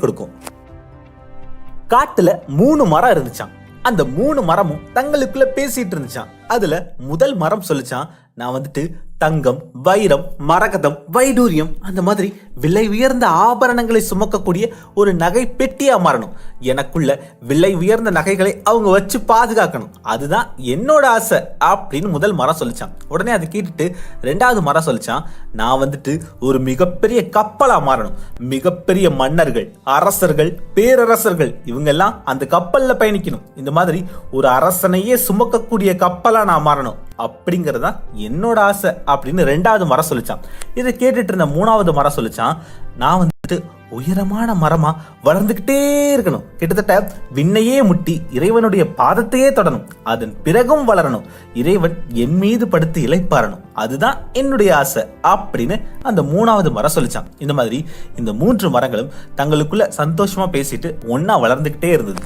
கொடுக்கும். காட்டுல 3 மரம் இருந்துச்சான். அந்த 3 மரமும் தங்களுக்குள்ள பேசிட்டு இருந்துச்சான். அதுல முதல் மரம் சொல்லிச்சான், நான் வந்துட்டு தங்கம், வைரம், மரகதம், வைடூரியம் அந்த மாதிரி விலை உயர்ந்த ஆபரணங்களை சுமக்கக்கூடிய ஒரு நகை பெட்டியா மாறணும். எனக்குள்ள விலை உயர்ந்த நகைகளை அவங்க வச்சு பாதுகாக்கணும், அதுதான் என்னோட ஆசை அப்படின்னு முதல் மரம் சொல்லிச்சான். உடனே அதை கேட்டுட்டு 2வது மரம் சொல்லிச்சான், நான் வந்துட்டு ஒரு மிகப்பெரிய கப்பலா மாறணும். மிகப்பெரிய மன்னர்கள், அரசர்கள், பேரரசர்கள் இவங்க எல்லாம் அந்த கப்பல்ல பயணிக்கணும். இந்த மாதிரி ஒரு அரசனையே சுமக்கக்கூடிய கப்பலா நான் மாறணும் அப்படிங்கறதா என்னோட ஆசை அப்படின்னு 2வது மரம் சொல்லிச்சான். இதை கேட்டுட்டு இருந்த 3வது மரம் சொல்லிச்சான், நான் வந்துட்டு உயரமான மரமா வளர்ந்துகிட்டே இருக்கணும். கிட்டத்தட்ட விண்ணையே முட்டி இறைவனுடைய பாதத்தையே தொடணும். அதன் பிறகும் வளரணும். இறைவன் என் மீது படுத்து இளைப்பாறணும். அதுதான் என்னுடைய ஆசை அப்படின்னு அந்த 3வது மரம் சொல்லிச்சான். இந்த மாதிரி இந்த 3 மரங்களும் தங்களுக்குள்ள சந்தோஷமா பேசிட்டு ஒன்னா வளர்ந்துகிட்டே இருந்தது.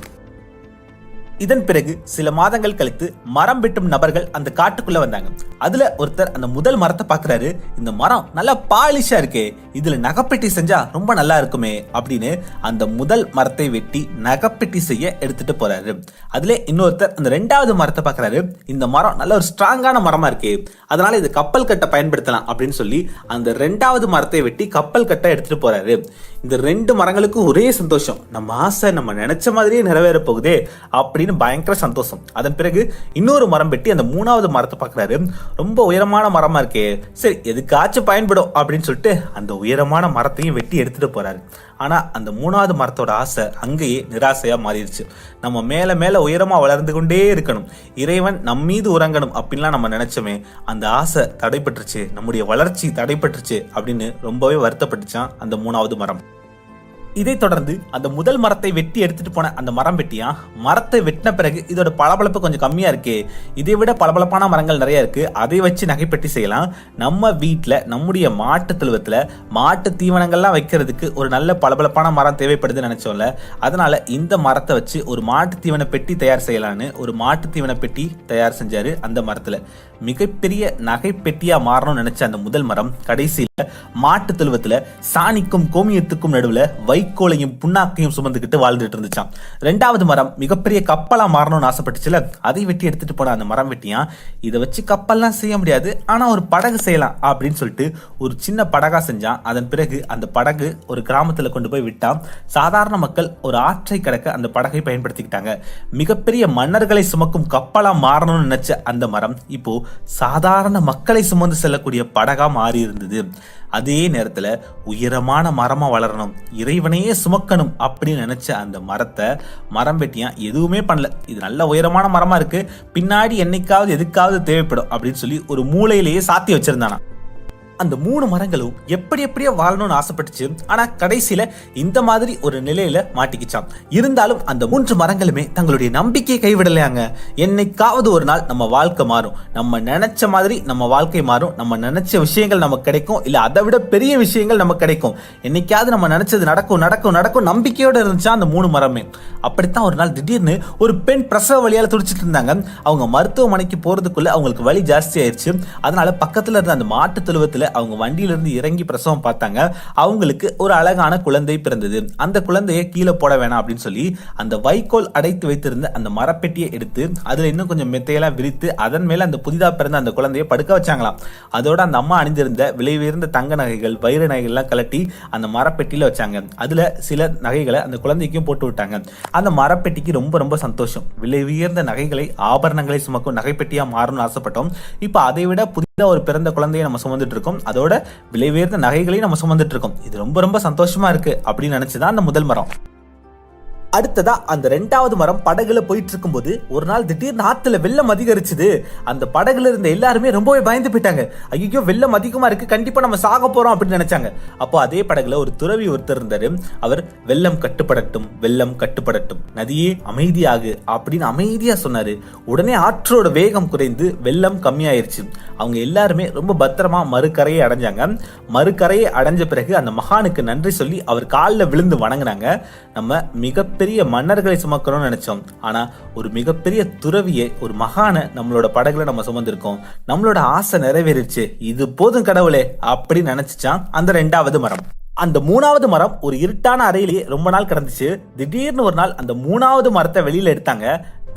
இதன் பிறகு சில மாதங்கள் கழித்து மரம் வெட்டும் நபர்கள் அந்த காட்டுக்குள்ள வந்தாங்க. அதுல ஒருத்தர் அந்த முதல் மரத்தை பாக்குறாரு. இந்த மரம் நல்லா பாலிஷா இருக்கே, இதுல நகைப்பெட்டி செஞ்சா ரொம்ப நல்லா இருக்குமே அப்படின்னு அந்த முதல் மரத்தை வெட்டி நகைப்பெட்டி செய்ய எடுத்துட்டு போறாரு. அதுல இன்னொருத்தர் அந்த 2வது மரத்தை பாக்குறாரு. இந்த மரம் நல்ல ஒரு ஸ்ட்ராங்கான மரமா இருக்கே, அதனால இது கப்பல் கட்ட பயன்படுத்தலாம் அப்படின்னு சொல்லி அந்த 2வது மரத்தை வெட்டி கப்பல் கட்ட எடுத்துட்டு போறாரு. இந்த 2 மரங்களுக்கும் ஒரே சந்தோஷம், நம்ம ஆசை நம்ம நினைச்ச மாதிரியே நிறைவேற போகுதே அப்படின்னு பயங்கர சந்தோஷம். அதன் பிறகு இன்னொரு மரம் வெட்டி அந்த 3வது மரத்தை பாக்குறாரு. ரொம்ப உயரமான மரமா இருக்கே, சரி எதுக்காச்சும் பயன்படும் அப்படின்னு சொல்லிட்டு அந்த உயரமான மரத்தையும் வெட்டி எடுத்துட்டு போறாரு. ஆனா அந்த 3வது மரத்தோட ஆசை அங்கேயே நிராசையா மாறிடுச்சு. நம்ம மேல மேல உயரமா வளர்ந்து கொண்டே இருக்கணும், இறைவன் நம் மீது உறங்கணும் அப்படின்லாம் நம்ம நினைச்சோமே, அந்த ஆசை தடைப்பட்டுருச்சு, நம்முடைய வளர்ச்சி தடைப்பட்டுருச்சு அப்படின்னு ரொம்பவே வருத்தப்பட்டுச்சான் அந்த 3வது மரம். இதை தொடர்ந்து அந்த முதல் மரத்தை வெட்டி எடுத்துட்டு போன அந்த மரம் வெட்டியா, மரத்தை வெட்டின பிறகு இதோட பளபளப்பு கொஞ்சம் கம்மியா இருக்கே, இதை விட பளபளப்பான மரங்கள் நிறைய இருக்கு, அதை வச்சு நகைப்பெட்டி செய்யலாம். நம்ம வீட்டுல நம்முடைய மாட்டு தொழுவத்துல மாட்டு தீவனங்கள்லாம் வைக்கிறதுக்கு ஒரு நல்ல பளபளப்பான மரம் தேவைப்படுதுன்னு நினைச்சோம்ல, அதனால இந்த மரத்தை வச்சு ஒரு மாட்டு தீவன பெட்டி தயார் செய்யலான்னு ஒரு மாட்டு தீவன பெட்டி தயார் செஞ்சாரு. அந்த மரத்துல மிகப்பெரிய நகை பெட்டியா மாறணும்னு நினைச்ச அந்த முதல் மரம் கடைசியில மாட்டு தொழுவத்துல சாணிக்கும் கோமியத்துக்கும் நடுவுல வைக்கோலையும் புண்ணாக்கையும் சுமந்துக்கிட்டு வாழ்ந்துட்டு இருந்துச்சான். 2வது மரம் மிகப்பெரிய கப்பலா மாறணும்னு ஆசைப்பட்டுச்சுல, அதை வெட்டி எடுத்துட்டு போன அந்த மரம் வெட்டியா, இதை வச்சு கப்பல்லாம் செய்ய முடியாது, ஆனா ஒரு படகு செய்யலாம் அப்படின்னு சொல்லிட்டு ஒரு சின்ன படகா செஞ்சான். அதன் பிறகு அந்த படகு ஒரு கிராமத்துல கொண்டு போய் விட்டான். சாதாரண மக்கள் ஒரு ஆற்றை கடக்க அந்த படகை பயன்படுத்திக்கிட்டாங்க. மிகப்பெரிய மன்னர்களை சுமக்கும் கப்பலா மாறணும்னு நினைச்ச அந்த மரம் இப்போ சாதாரண மக்களை சுமந்து செல்லக்கூடிய படகா மாறி இருந்தது. அதே நேரத்துல உயரமான மரமா வளரணும், இறைவனையே சுமக்கணும் அப்படின்னு நினைச்ச அந்த மரத்தை மரம் வெட்டியா எதுவுமே பண்ணல. இது நல்ல உயரமான மரமா இருக்கு, பின்னாடி என்னைக்காவது எதுக்காவது தேவைப்படும் அப்படின்னு சொல்லி ஒரு மூலையிலேயே சாத்தி வச்சிருந்தானா. அந்த 3 மரங்களும் எப்படியோ வாழணும்னு ஆசைப்பட்டுச்சு. ஆனா கடைசியில இந்த மாதிரி ஒரு நிலையில மாட்டிக்கிச்சான். இருந்தாலும் அந்த 3 மரங்களுமே தங்களுடைய நம்பிக்கையை கைவிடலையாங்க. என்னைக்காவது ஒரு நாள் நம்ம வாழ்க்கை மாறும், நம்ம நினைச்ச மாதிரி நம்ம வாழ்க்கை மாறும், நம்ம நினைச்ச விஷயங்கள் நமக்கு கிடைக்கும், இல்ல அதை விட பெரிய விஷயங்கள் நமக்கு கிடைக்கும். என்னைக்காவது நம்ம நினைச்சது நடக்கும் நடக்கும் நடக்கும் நம்பிக்கையோட இருந்துச்சா அந்த 3 மரமே. அப்படித்தான் ஒரு நாள் திடீர்னு ஒரு பெண் பிரசவ வலியால துடிச்சிட்டு இருந்தாங்க. அவங்க மருத்துவமனைக்கு போறதுக்குள்ள அவங்களுக்கு வலி ஜாஸ்தி ஆயிடுச்சு. அதனால பக்கத்துல இருந்த அந்த மாட்டு தொழுவத்துல அவங்க வண்டியில இருந்து இறங்கி பிரசவம் பார்த்தாங்க. அவங்களுக்கு ஒரு அழகான குழந்தை பிறந்தது. அந்த குழந்தையை கீழே போட வேணாம் அப்படின்னு சொல்லி அந்த வைக்கோல் அடைத்து வைத்திருந்த அந்த மரப்பெட்டியை எடுத்து அதுல இன்னும் கொஞ்சம் மெத்தையெல்லாம் விரித்து அதன் மேல அந்த புதிதா பிறந்த அந்த குழந்தையை படுக்க வச்சாங்களாம். அதோட அந்த அம்மா அணிந்திருந்த விலை உயர்ந்த தங்க நகைகள், வைர நகைகள் எல்லாம் கலட்டி அந்த மரப்பெட்டியில வச்சாங்க. அதுல சில நகைகளை அந்த குழந்தைக்கும் போட்டு விட்டாங்க. அந்த மரப்பெட்டிக்கு ரொம்ப சந்தோஷம். விலை உயர்ந்த நகைகளை, ஆபரணங்களை சுமக்கும் நகைப்பெட்டியா மாறணும்னு ஆசைப்பட்டோம். இப்ப அதை விட புதிதா ஒரு பிறந்த குழந்தையை நம்ம சுமந்துட்டு இருக்கோம். அதோட விலை உயர்ந்த நகைகளையும் நம்ம சுமந்துட்டு இருக்கோம். இது ரொம்ப சந்தோஷமா இருக்கு அப்படின்னு நினைச்சுதான் அந்த முதல் மரம். அடுத்ததா அந்த 2வது மரம் படகுல போயிட்டு இருக்கும் போது ஒரு நாள் திடீர்னு ஆத்துல வெள்ளம் அதிகரிச்சுது. அந்த படகுல இருந்த எல்லாருமே ரொம்பவே பயந்து போயிட்டாங்க. ஐயோ வெள்ளம் அதிகமா இருக்கு, கண்டிப்பா நம்ம சாக போறோம் அப்படின்னு நினைச்சாங்க. அப்போ அதே படகுல ஒரு துறவி ஒருத்தர் இருந்தாரு. அவர் வெள்ளம் கட்டுப்படட்டும், வெள்ளம் கட்டுப்படட்டும், நதியே அமைதியாகு அப்படின்னு அமைதியா சொன்னாரு. உடனே ஆற்றோட வேகம் குறைந்து வெள்ளம் கம்மியாயிருச்சு. அவங்க எல்லாருமே ரொம்ப பத்திரமா மறுக்கரையை அடைஞ்சாங்க. மறுக்கரையை அடைஞ்ச பிறகு அந்த மகானுக்கு நன்றி சொல்லி அவர் காலில் விழுந்து வணங்கினாங்க. நம்ம மிகப்பெரிய மன்னர்களை சுமக்கணும்னு நினைச்சோம், ஆனா ஒரு மிகப்பெரிய துறவியை, ஒரு மகானை நம்மளோட படகுல நம்ம சுமந்திருக்கோம். நம்மளோட ஆசை நிறைவேறிச்சு, இது போதும் கடவுளே அப்படின்னு நினைச்சுச்சான் அந்த 2வது மரம். அந்த 3வது மரம் ஒரு இருட்டான அறையிலேயே ரொம்ப நாள் கிடந்துச்சு. திடீர்னு ஒரு நாள் அந்த 3வது மரத்தை வெளியில எடுத்தாங்க.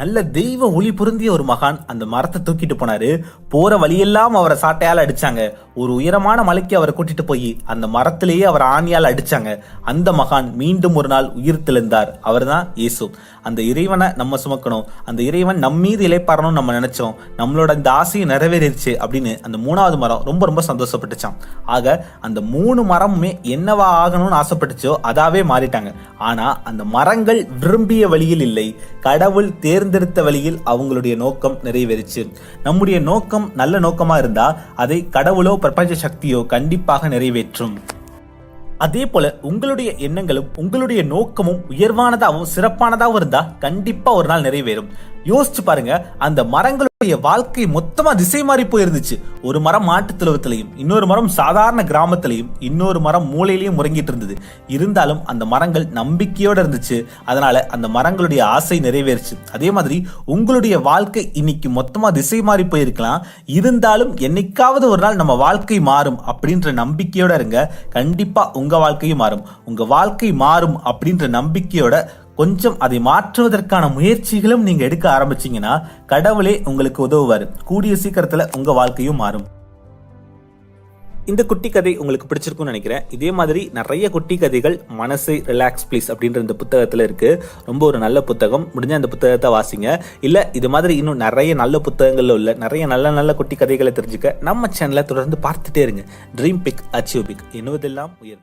நல்ல தெய்வ ஒளி பொருந்திய ஒரு மகான் அந்த மரத்தை தூக்கிட்டு போனாரு. போற வழியெல்லாம் அவரை சாட்டையால அடிச்சாங்க. ஒரு உயரமான மலைக்கு அவரை கூட்டிட்டு போய் அந்த மரத்திலேயே அவர் ஆணியால் அடிச்சாங்க. அந்த மகான் மீண்டும் ஒரு நாள் உயிர் தெழுந்தார். அவர் தான் இயேசு. அந்த இறைவனை நம்ம சுமக்கணும், அந்த இறைவன் நம்மீது இளைப்பாறணும்னு நம்ம நினைச்சோம், நம்மளோட இந்த ஆசையை நிறைவேறிடுச்சு அப்படின்னு அந்த 3வது மரம் ரொம்ப ரொம்ப சந்தோஷப்பட்டுச்சான். ஆக அந்த 3 மரமுமே என்னவா ஆகணும்னு ஆசைப்பட்டுச்சோ அதாவே மாறிட்டாங்க. ஆனா அந்த மரங்கள் விரும்பிய வழியில் இல்லை, கடவுள் தேர்ந்தெடுத்த வழியில் அவங்களுடைய நோக்கம் நிறைவேறிச்சு. நம்முடைய நோக்கம் நல்ல நோக்கமா இருந்தா அதை கடவுளோ பிரபஞ்ச சக்தியோ கண்டிப்பாக நிறைவேற்றும். அதே போல உங்களுடைய எண்ணங்களும் உங்களுடைய நோக்கமும் உயர்வானதாகவும் சிறப்பானதாகவும் இருந்தா கண்டிப்பா ஒரு நாள் நிறைவேறும். யோசிச்சு பாருங்க, அந்த மரங்களுடைய வாழ்க்கை மொத்தமா திசை மாறி போயிருந்துச்சு. ஒரு மரம் மாட்டுத் தொழுவத்திலையும், இன்னொரு மரம் சாதாரண கிராமத்திலையும், இன்னொரு மரம் மூலையிலையும் முறங்கிட்டு இருந்தது. இருந்தாலும் அந்த மரங்கள் நம்பிக்கையோட இருந்துச்சு. அதனால அந்த மரங்களுடைய ஆசை நிறைவேறுச்சு. அதே மாதிரி உங்களுடைய வாழ்க்கை இன்னைக்கு மொத்தமா திசை மாறி போயிருக்கலாம். இருந்தாலும் என்னைக்காவது ஒரு நாள் நம்ம வாழ்க்கை மாறும் அப்படின்ற நம்பிக்கையோட இருங்க. கண்டிப்பா உங்க வாழ்க்கையும் மாறும். உங்க வாழ்க்கை மாறும் அப்படின்ற நம்பிக்கையோட கொஞ்சம் அதை மாற்றுவதற்கான முயற்சிகளும் நீங்க எடுக்க ஆரம்பிச்சீங்கன்னா கடவுளே உங்களுக்கு உதவுவாரு. கூடிய சீக்கிரத்துல உங்க வாழ்க்கையும் மாறும். இந்த குட்டி கதை உங்களுக்கு பிடிச்சிருக்கும்னு நினைக்கிறேன். இதே மாதிரி நிறைய குட்டி கதைகள் மனசை ரிலாக்ஸ் ப்ளீஸ் அப்படின்ற இந்த புத்தகத்துல இருக்கு. ரொம்ப ஒரு நல்ல புத்தகம். முடிஞ்ச அந்த புத்தகத்தை வாசிங்க. இல்ல இது மாதிரி இன்னும் நிறைய நல்ல புத்தகங்கள்ல உள்ள நிறைய நல்ல நல்ல குட்டி கதைகளை தெரிஞ்சுக்க நம்ம சேனலை தொடர்ந்து பார்த்துட்டே இருங்க. ட்ரீம் பிக் அச்சீவ் பிக், எண்ணுவதெல்லாம் உயர்.